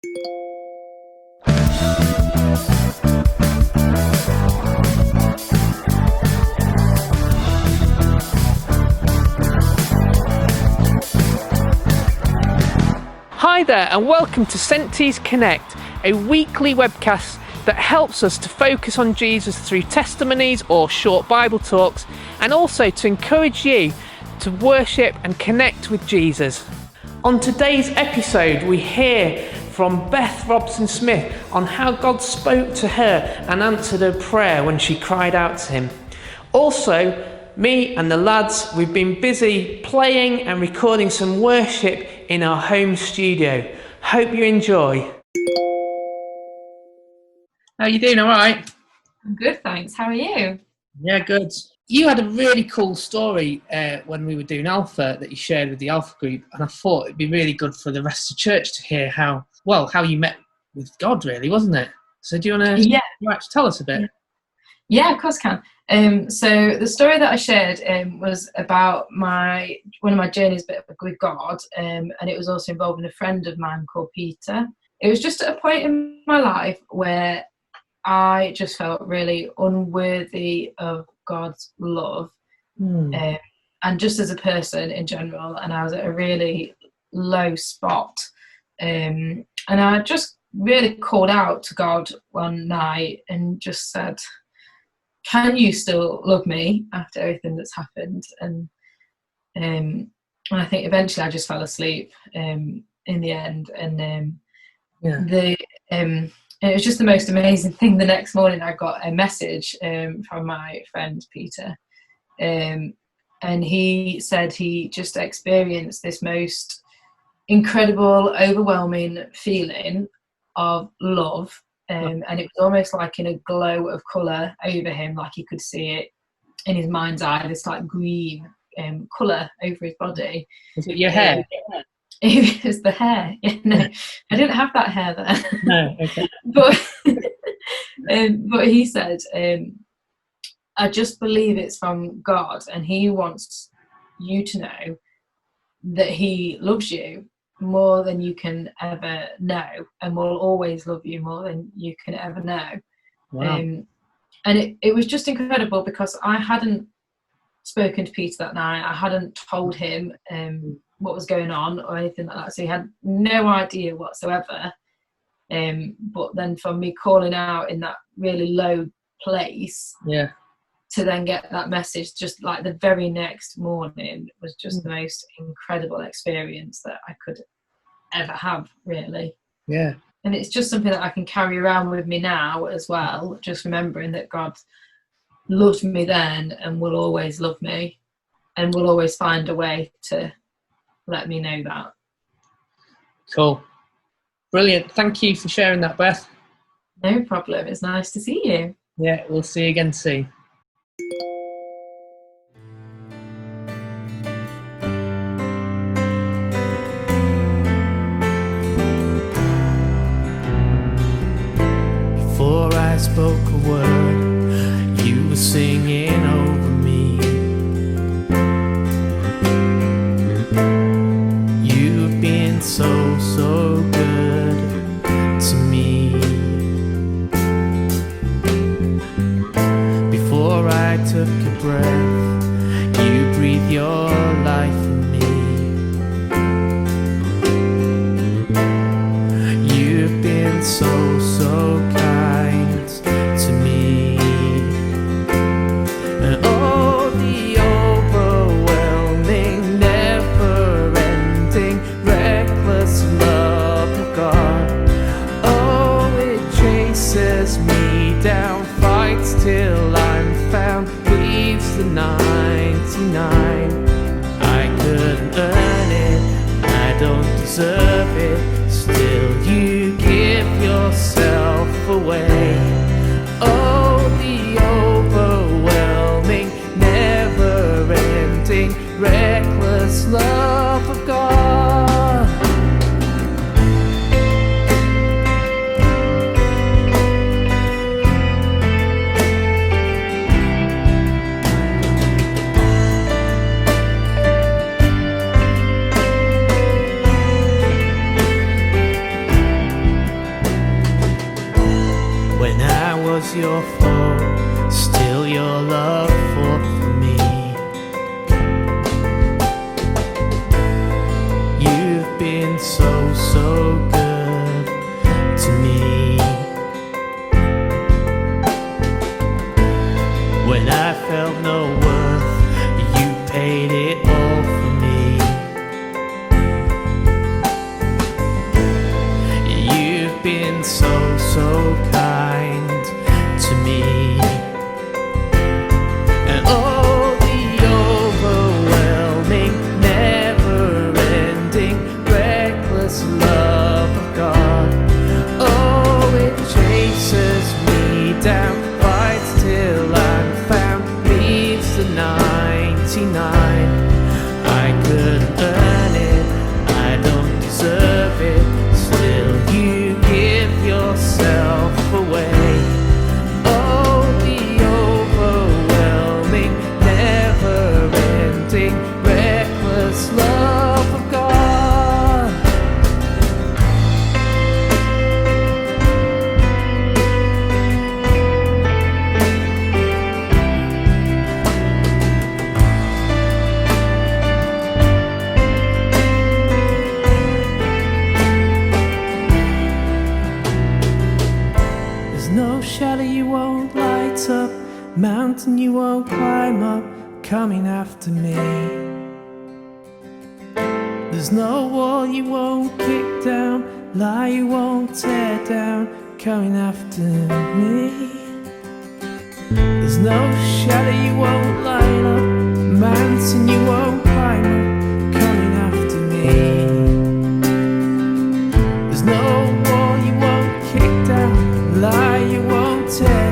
Hi there and welcome to Senties Connect, a weekly webcast that helps us to focus on Jesus through testimonies or short Bible talks, and also to encourage you to worship and connect with Jesus. On today's episode, we hear from Beth Robson-Smith on how God spoke to her and answered her prayer when she cried out to him. Also, me and the lads, we've been busy playing and recording some worship in our home studio. Hope you enjoy. How are you doing? All right? I'm good, thanks. How are you? Yeah, good. You had a really cool story when we were doing Alpha that you shared with the Alpha group, and I thought it'd be really good for the rest of the church to hear how you met with God, really, wasn't it? So do you want to tell us a bit? Yeah, of course I can. So the story that I shared was about one of my journeys with God, and it was also involving a friend of mine called Peter. It was just at a point in my life where I just felt really unworthy of God's love, and just as a person in general, and I was at a really low spot, and I just really called out to God one night and just said, can you still love me after everything that's happened? And I think eventually I just fell asleep in the end, and it was just the most amazing thing. The next morning I got a message from my friend Peter, and he said he just experienced this most incredible, overwhelming feeling of love, and it was almost like in a glow of colour over him, like he could see it in his mind's eye, this like green colour over his body. Was it your hair? It was the hair. No, I didn't have that hair there. No, okay. But he said, I just believe it's from God, and he wants you to know that he loves you more than you can ever know, and will always love you more than you can ever know. Wow. And it was just incredible, because I hadn't spoken to Peter that night. I hadn't told him what was going on or anything like that, so he had no idea whatsoever. But then from me calling out in that really low place, to then get that message just like the very next morning was just the most incredible experience that I could ever have, really. Yeah. And it's just something that I can carry around with me now as well, just remembering that God loved me then and will always love me, and will always find a way to let me know that. Cool. Brilliant. Thank you for sharing that, Beth. No problem. It's nice to see you. Yeah, we'll see you again soon. Before I spoke a word, you were singing over me. You've been so, so good to me. Before I took a breath, you breathed your life in me. You've been so, so kind to me. And oh, the overwhelming, never-ending, reckless love of God. Oh, it chases me down, fights till I'm found, leaves the 99. I couldn't earn it, I don't deserve it, still you give yourself away. Oh, the overwhelming, never-ending, reckless love of God. was your fault, still your love fought for me. You've been so, so good to me. When I felt no worth, you paid it all for me. You've been so, so kind to me. And oh, the overwhelming, never-ending, reckless love of God. Oh, it chases me down, fights till I'm found, leaves the 99. I couldn't earn it, I don't deserve it, still you give yourself away. Oh, the overwhelming, never-ending, reckless love of God. There's no shadow you won't light up, mountain you won't climb up, coming after me. There's no wall you won't kick down, lie you won't tear down, coming after me. There's no shadow you won't light up, mountain you won't climb up, coming after me. There's no wall you won't kick down, lie you won't tear